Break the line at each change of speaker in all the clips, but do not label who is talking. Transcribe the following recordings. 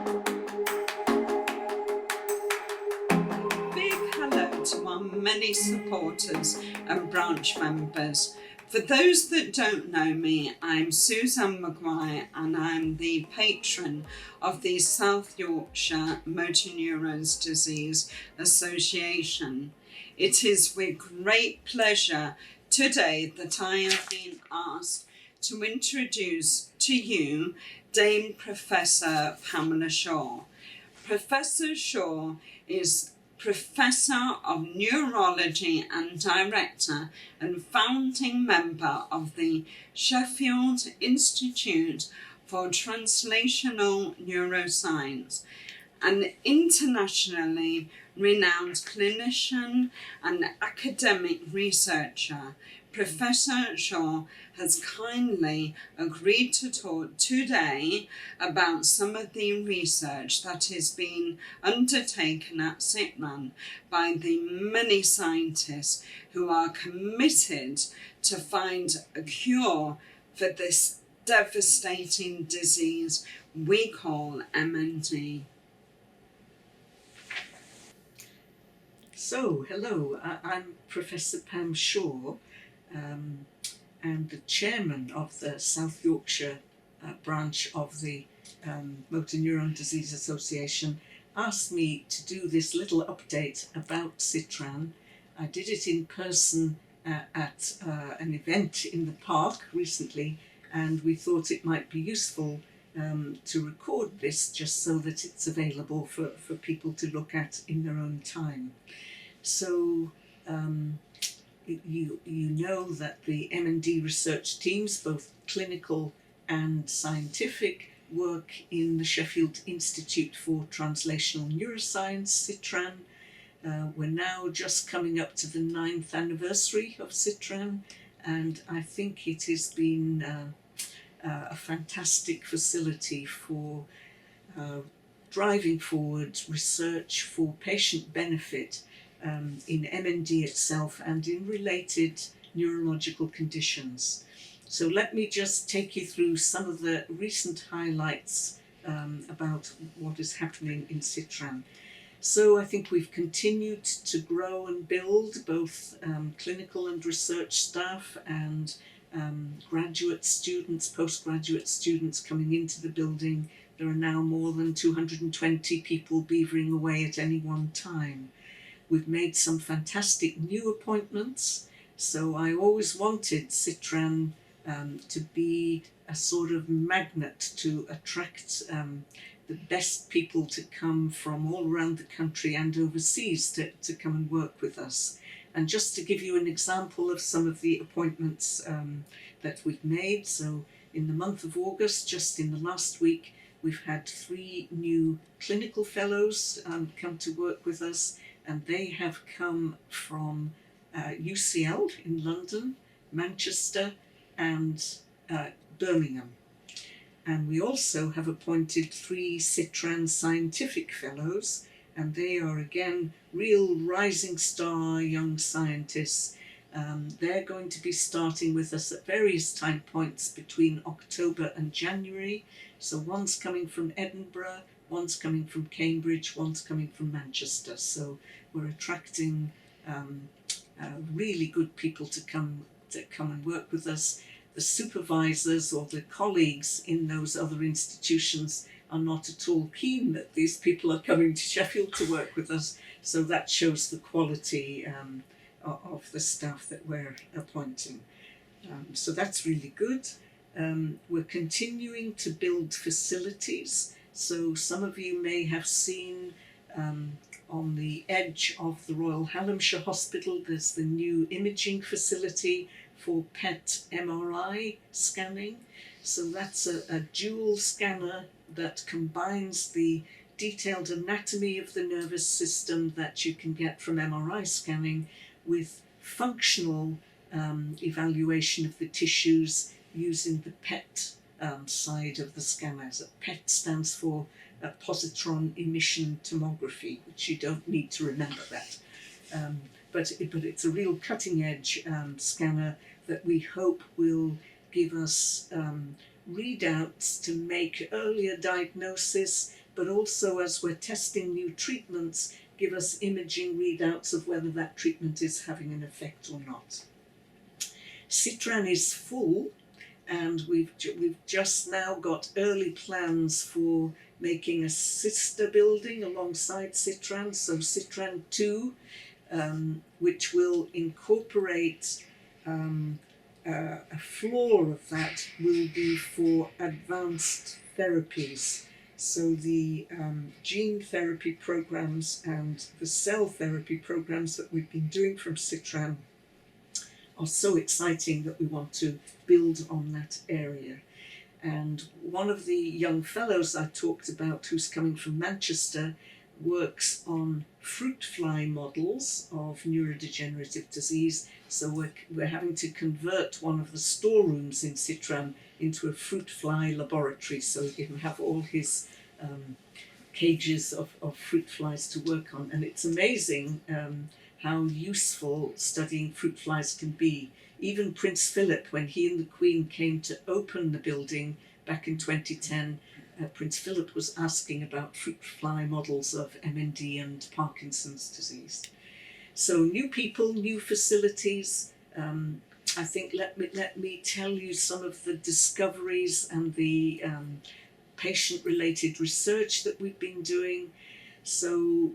Big hello to our many supporters and branch members. For those that don't know me, I'm Suzanne Maguire and I'm the patron of the South Yorkshire Motor Neurons Disease Association. It is with great pleasure today that I have been asked to introduce to you Dame Professor Pamela Shaw. Professor Shaw is Professor of Neurology and Director and founding member of the Sheffield Institute for Translational Neuroscience, an internationally renowned clinician and academic researcher. Professor Shaw has kindly agreed to talk today about some of the research that is being undertaken at CITRAN by the many scientists who are committed to find a cure for this devastating disease we call MND.
So, hello, I'm Professor Pam Shaw, and the chairman of the South Yorkshire branch of the Motor Neuron Disease Association asked me to do this little update about CITRAN. I did it in person at an event in the park recently, and we thought it might be useful to record this just so that it's available for people to look at in their own time. So you know that the MND research teams, both clinical and scientific, work in the Sheffield Institute for Translational Neuroscience, CITRAN. We're now just coming up to the 9th anniversary of CITRAN, and I think it has been a fantastic facility for driving forward research for patient benefit in MND itself and in related neurological conditions. So let me just take you through some of the recent highlights about what is happening in CITRAN. So I think we've continued to grow and build both clinical and research staff and graduate students, postgraduate students coming into the building. There are now more than 220 people beavering away at any one time. We've made some fantastic new appointments. So I always wanted CITRAN to be a sort of magnet to attract the best people to come from all around the country and overseas to come and work with us. And just to give you an example of some of the appointments that we've made, so in the month of August, just in the last week, we've had 3 new clinical fellows come to work with us, and they have come from UCL in London, Manchester, and Birmingham. And we also have appointed 3 CITRAN scientific fellows, and they are again real rising star young scientists. They're going to be starting with us at various time points between October and January. So one's coming from Edinburgh, one's coming from Cambridge, one's coming from Manchester. So we're attracting really good people to come and work with us. The supervisors or the colleagues in those other institutions are not at all keen that these people are coming to Sheffield to work with us. So that shows the quality of the staff that we're appointing. So that's really good. We're continuing to build facilities. So some of you may have seen on the edge of the Royal Hallamshire Hospital, there's the new imaging facility for PET MRI scanning. So that's a dual scanner that combines the detailed anatomy of the nervous system that you can get from MRI scanning with functional evaluation of the tissues using the PET side of the scanner. So PET stands for positron emission tomography, which you don't need to remember that. But it's a real cutting edge scanner that we hope will give us readouts to make earlier diagnosis but also as we're testing new treatments, give us imaging readouts of whether that treatment is having an effect or not. Citran is full, and we've just now got early plans for making a sister building alongside Citran, so Citran 2, which will incorporate a floor of that will be for advanced therapies. So the gene therapy programs and the cell therapy programs that we've been doing from Citran are so exciting that we want to build on that area. And one of the young fellows I talked about, who's coming from Manchester, works on fruit fly models of neurodegenerative disease. So we're having to convert one of the storerooms in Citran into a fruit fly laboratory, so he can have all his cages of fruit flies to work on. And it's amazing how useful studying fruit flies can be. Even Prince Philip, when he and the Queen came to open the building back in 2010, Prince Philip was asking about fruit fly models of MND and Parkinson's disease. So new people, new facilities. I think let me tell you some of the discoveries and the patient-related research that we've been doing. So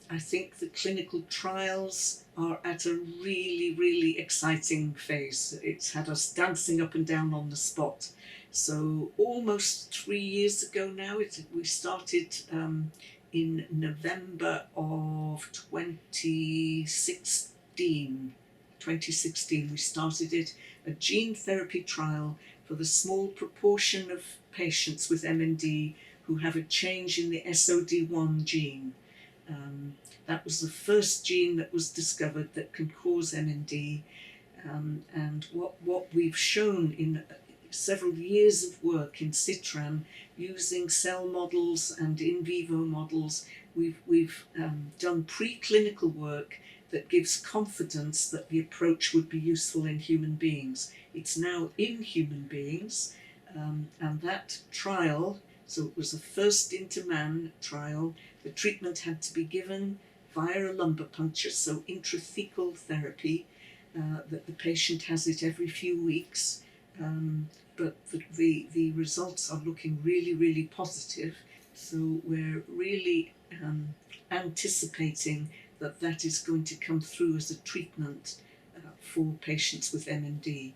I think the clinical trials are at a really, really exciting phase. It's had us dancing up and down on the spot. So almost 3 years ago now, we started in November of 2016. 2016 we started it, a gene therapy trial for the small proportion of patients with MND who have a change in the SOD1 gene. That was the first gene that was discovered that can cause MND. And what we've shown in several years of work in Citran, using cell models and in vivo models, we've done preclinical work that gives confidence that the approach would be useful in human beings. It's now in human beings, and that trial, so it was a first-into-man trial. The treatment had to be given via a lumbar puncture, so intrathecal therapy, that the patient has it every few weeks. But the results are looking really, really positive. So we're really anticipating that is going to come through as a treatment for patients with MND.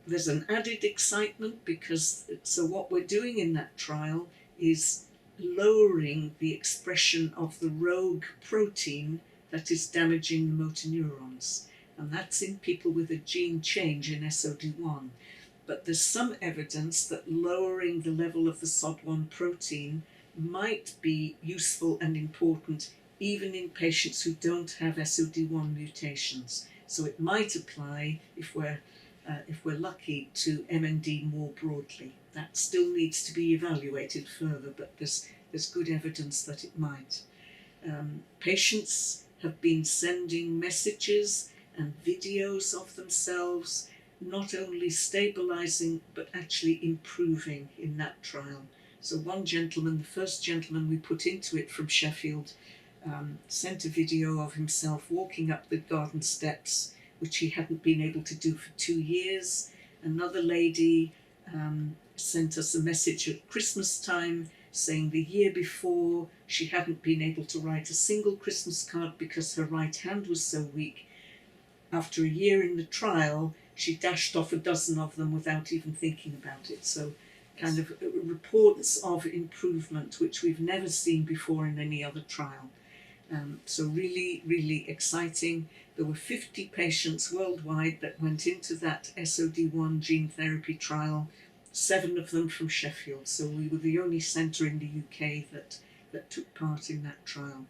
There's an added excitement because what we're doing in that trial is lowering the expression of the rogue protein that is damaging the motor neurons. And that's in people with a gene change in SOD1. But there's some evidence that lowering the level of the SOD1 protein might be useful and important even in patients who don't have SOD1 mutations. So it might apply, if we're lucky, to MND more broadly. That still needs to be evaluated further, but there's good evidence that it might. Patients have been sending messages and videos of themselves, not only stabilising but actually improving in that trial. So one gentleman, the first gentleman we put into it from Sheffield, sent a video of himself walking up the garden steps, which he hadn't been able to do for 2 years. Another lady sent us a message at Christmas time saying the year before she hadn't been able to write a single Christmas card because her right hand was so weak. After a year in the trial, she dashed off a dozen of them without even thinking about it. So kind of reports of improvement, which we've never seen before in any other trial. So really, really exciting. There were 50 patients worldwide that went into that SOD1 gene therapy trial, 7 of them from Sheffield. So we were the only centre in the UK that took part in that trial.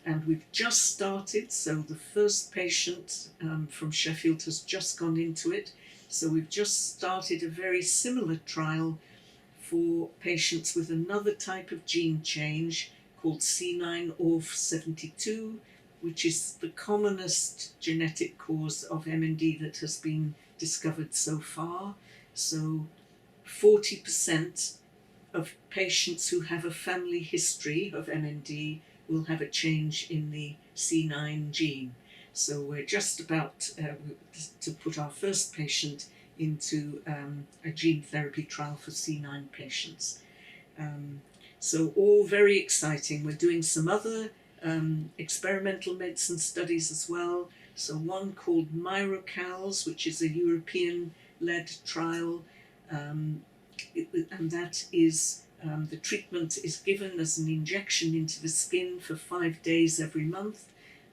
And we've just started, so the first patient from Sheffield has just gone into it. So we've just started a very similar trial for patients with another type of gene change called C9orf72, which is the commonest genetic cause of MND that has been discovered so far. So 40% of patients who have a family history of MND will have a change in the C9 gene. So we're just about to put our first patient into a gene therapy trial for C9 patients. So all very exciting. We're doing some other experimental medicine studies as well. So one called MyroCals, which is a European-led trial, and that is the treatment is given as an injection into the skin for 5 days every month,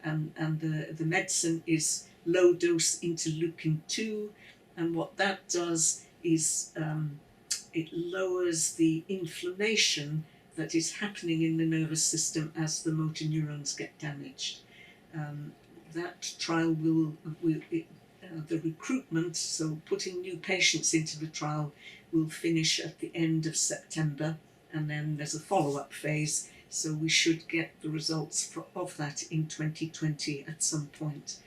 and the medicine is low-dose interleukin-2, and what that does is it lowers the inflammation that is happening in the nervous system as the motor neurons get damaged. That trial the recruitment, so putting new patients into the trial, will finish at the end of September, and then there's a follow-up phase, so we should get the results of that in 2020 at some point.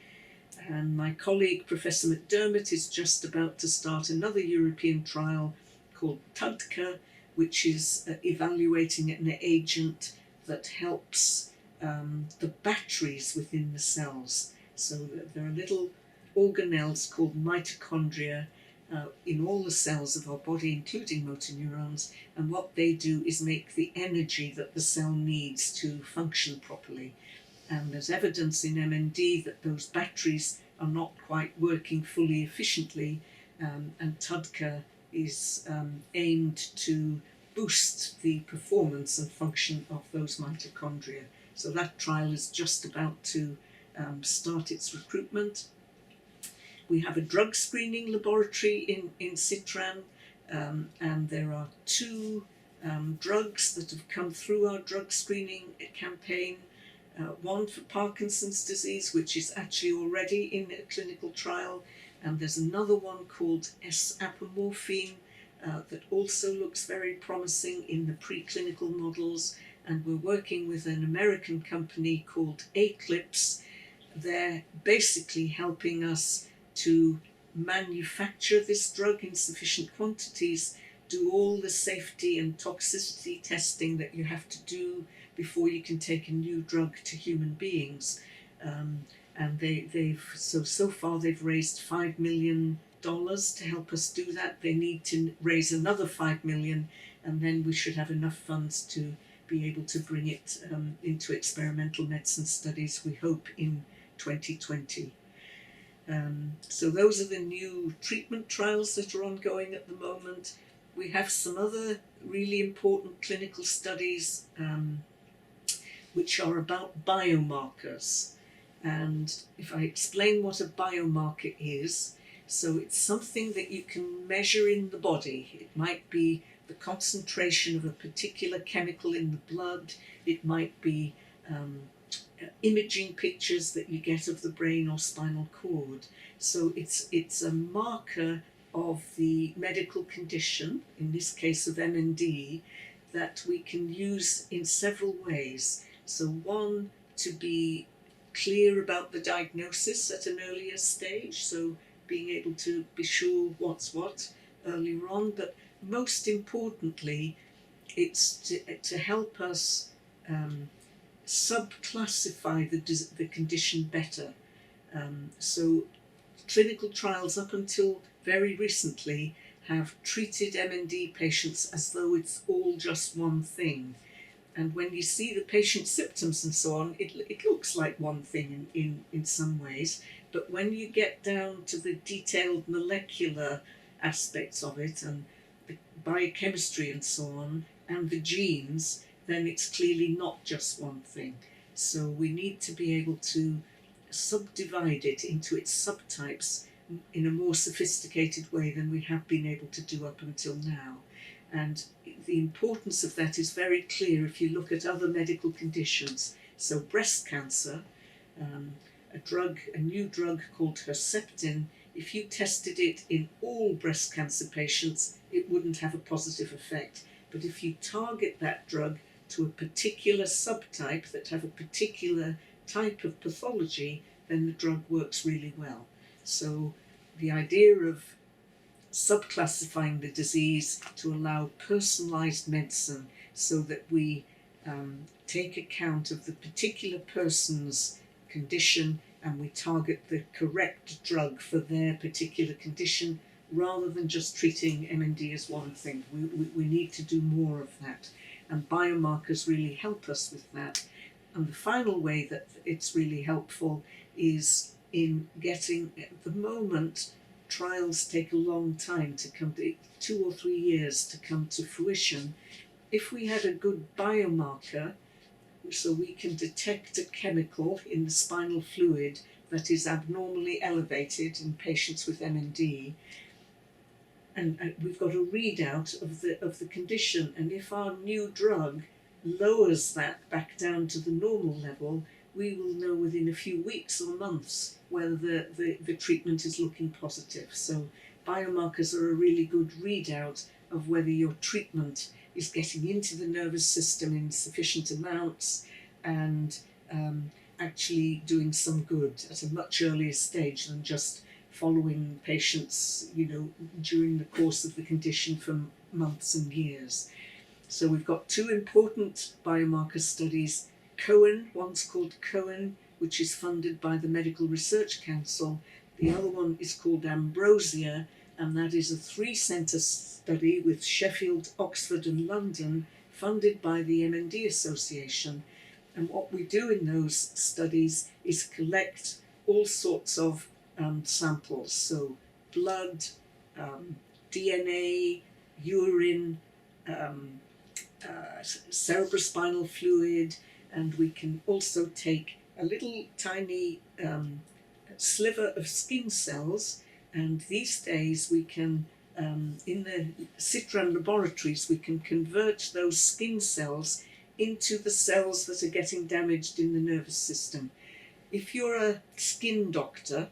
And my colleague Professor McDermott is just about to start another European trial called TUDCA, which is evaluating an agent that helps the batteries within the cells. So there are little organelles called mitochondria in all the cells of our body, including motor neurons, and what they do is make the energy that the cell needs to function properly. And there's evidence in MND that those batteries are not quite working fully efficiently, and TUDCA is aimed to boost the performance and function of those mitochondria. So that trial is just about to start its recruitment. We have a drug screening laboratory in Citran, and there are 2 drugs that have come through our drug screening campaign. One for Parkinson's disease, which is actually already in a clinical trial, and there's another one called S-apomorphine that also looks very promising in the preclinical models, and we're working with an American company called Eclipse. They're basically helping us to manufacture this drug in sufficient quantities, do all the safety and toxicity testing that you have to do before you can take a new drug to human beings. And so far they've raised $5 million to help us do that. They need to raise another $5 million, and then we should have enough funds to be able to bring it into experimental medicine studies, we hope, in 2020. So those are the new treatment trials that are ongoing at the moment. We have some other really important clinical studies which are about biomarkers. And if I explain what a biomarker is, so it's something that you can measure in the body. It might be the concentration of a particular chemical in the blood. It might be imaging pictures that you get of the brain or spinal cord. So it's a marker of the medical condition, in this case of MND, that we can use in several ways. So one, to be clear about the diagnosis at an earlier stage, so being able to be sure what's what earlier on, but most importantly, it's to help us subclassify the condition better. So clinical trials up until very recently have treated MND patients as though it's all just one thing. And when you see the patient's symptoms and so on, it looks like one thing in some ways. But when you get down to the detailed molecular aspects of it, and the biochemistry and so on, and the genes, then it's clearly not just one thing. So we need to be able to subdivide it into its subtypes in a more sophisticated way than we have been able to do up until now. And the importance of that is very clear if you look at other medical conditions. So breast cancer, a new drug called Herceptin, if you tested it in all breast cancer patients, it wouldn't have a positive effect. But if you target that drug to a particular subtype that have a particular type of pathology, then the drug works really well. So the idea of subclassifying the disease to allow personalised medicine so that we take account of the particular person's condition and we target the correct drug for their particular condition rather than just treating MND as one thing. We need to do more of that, and biomarkers really help us with that. And the final way that it's really helpful is in getting, at the moment, trials take a long time to come to, 2 or 3 years to come to fruition. If we had a good biomarker, so we can detect a chemical in the spinal fluid that is abnormally elevated in patients with MND, and we've got a readout of the condition, and if our new drug lowers that back down to the normal level, we will know within a few weeks or months whether the treatment is looking positive. So biomarkers are a really good readout of whether your treatment is getting into the nervous system in sufficient amounts and actually doing some good at a much earlier stage than just following patients, during the course of the condition for months and years. So we've got 2 important biomarker studies. Cohen, one's called Cohen, which is funded by the Medical Research Council. The other one is called Ambrosia, and that is a 3-centre study with Sheffield, Oxford and London, funded by the MND Association. And what we do in those studies is collect all sorts of samples, so blood, DNA, urine, cerebrospinal fluid, and we can also take a little tiny sliver of skin cells, and these days we can, in the Citran laboratories, we can convert those skin cells into the cells that are getting damaged in the nervous system. If you're a skin doctor,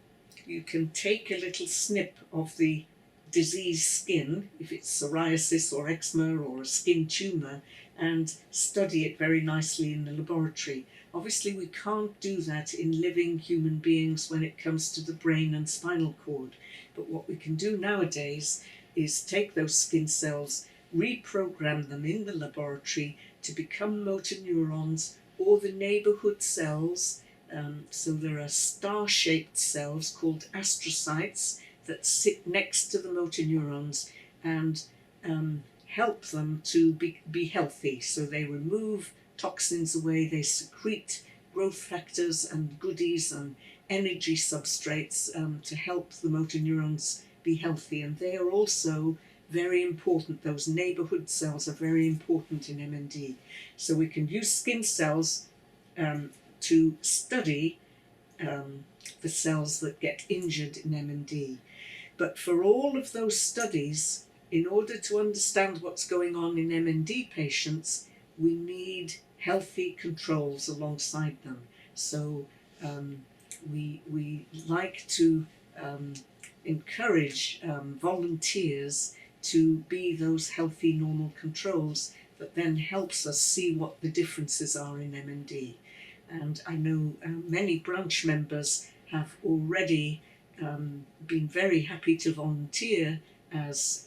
you can take a little snip of the diseased skin, if it's psoriasis or eczema or a skin tumour, and study it very nicely in the laboratory. Obviously we can't do that in living human beings when it comes to the brain and spinal cord, but what we can do nowadays is take those skin cells, reprogram them in the laboratory to become motor neurons or the neighbourhood cells. So there are star-shaped cells called astrocytes that sit next to the motor neurons and help them to be healthy. So they remove toxins away, they secrete growth factors and goodies and energy substrates to help the motor neurons be healthy. And they are also very important. Those neighbourhood cells are very important in MND. So we can use skin cells to study the cells that get injured in MND. But for all of those studies, in order to understand what's going on in MND patients, we need healthy controls alongside them. So we like to encourage volunteers to be those healthy, normal controls that then helps us see what the differences are in MND. And I know many branch members have already been very happy to volunteer as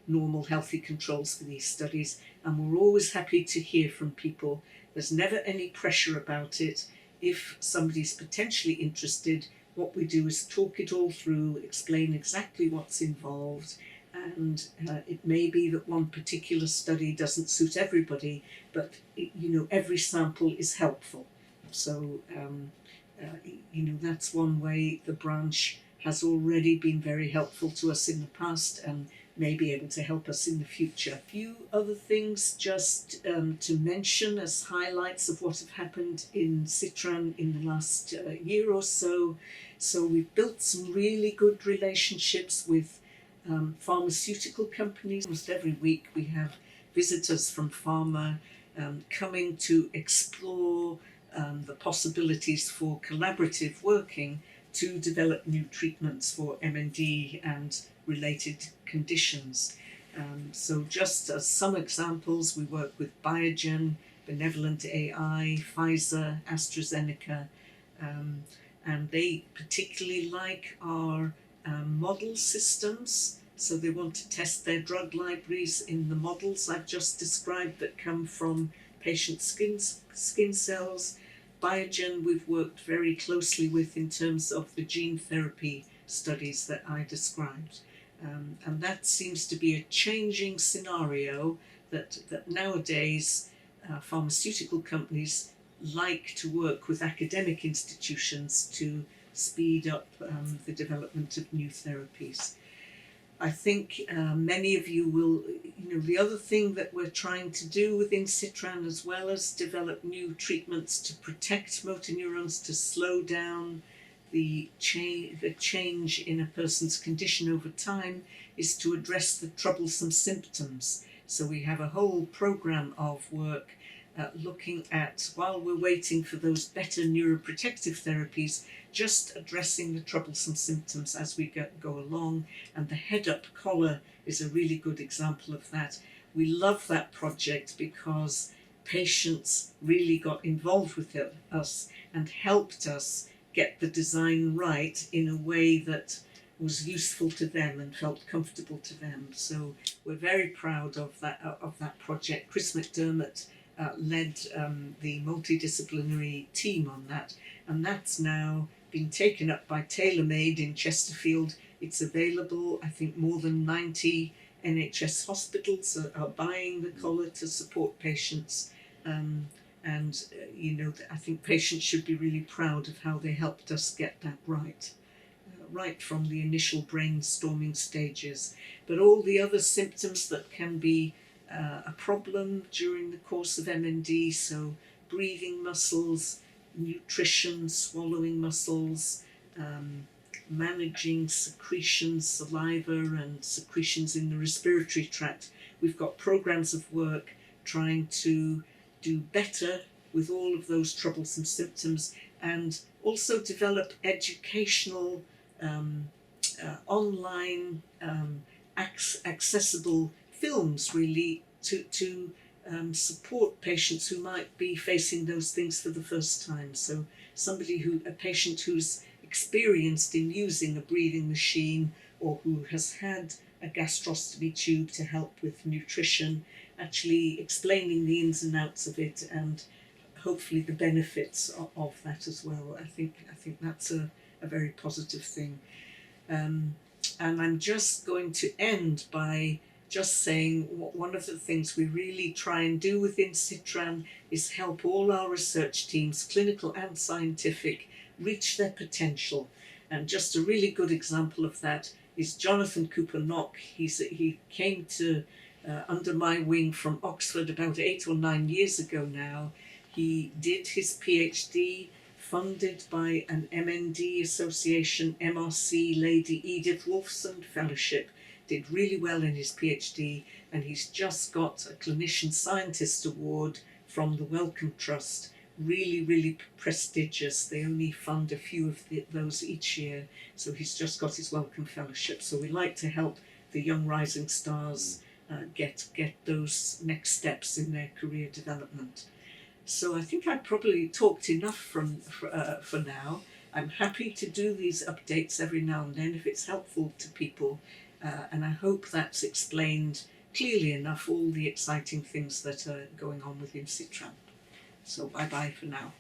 normal healthy controls for these studies, and we're always happy to hear from people. There's never any pressure about it. If somebody's potentially interested, what we do is talk it all through, explain exactly what's involved, and it may be that one particular study doesn't suit everybody, but every sample is helpful. So that's one way the branch has already been very helpful to us in the past and may be able to help us in the future. A few other things just to mention as highlights of what have happened in Citran in the last year or so. So we've built some really good relationships with pharmaceutical companies. Almost every week we have visitors from pharma coming to explore the possibilities for collaborative working to develop new treatments for MND and related conditions. So just as some examples, we work with Biogen, Benevolent AI, Pfizer, AstraZeneca, and they particularly like our model systems So they want to test their drug libraries in the models I've just described that come from patient skin cells. Biogen we've worked very closely with in terms of the gene therapy studies that I described. And that seems to be a changing scenario that nowadays pharmaceutical companies like to work with academic institutions to speed up the development of new therapies. I think many of you will, the other thing that we're trying to do within Citran, as well as develop new treatments to protect motor neurons, to slow down the change in a person's condition over time, is to address the troublesome symptoms. So we have a whole program of work looking at, while we're waiting for those better neuroprotective therapies, just addressing the troublesome symptoms as we go along. And the head-up collar is a really good example of that. We love that project because patients really got involved with us and helped us get the design right in a way that was useful to them and felt comfortable to them. So we're very proud of that project. Chris McDermott led the multidisciplinary team on that, and that's now been taken up by TaylorMade in Chesterfield. It's available. I think more than 90 NHS hospitals are buying the collar to support patients. I think patients should be really proud of how they helped us get that right. Right from the initial brainstorming stages. But all the other symptoms that can be a problem during the course of MND, so breathing muscles, nutrition, swallowing muscles, managing secretions, saliva and secretions in the respiratory tract. We've got programs of work trying to do better with all of those troublesome symptoms, and also develop educational online accessible films, really, to support patients who might be facing those things for the first time. So a patient who's experienced in using a breathing machine, or who has had a gastrostomy tube to help with nutrition, actually explaining the ins and outs of it, and hopefully the benefits of that as well. I think that's a very positive thing. And I'm just going to end by just saying one of the things we really try and do within Citran is help all our research teams, clinical and scientific, reach their potential. And just a really good example of that is Jonathan Cooper-Knock. He came to under my wing from Oxford about 8 or 9 years ago now. He did his PhD funded by an MND association, MRC Lady Edith Wolfson Fellowship, did really well in his PhD, and he's just got a Clinician Scientist Award from the Wellcome Trust. Really, really prestigious. They only fund a few of those each year, so he's just got his Wellcome Fellowship. So we like to help the young rising stars get those next steps in their career development. So I think I've probably talked enough for now. I'm happy to do these updates every now and then if it's helpful to people, and I hope that's explained clearly enough all the exciting things that are going on within Citran. So bye-bye for now.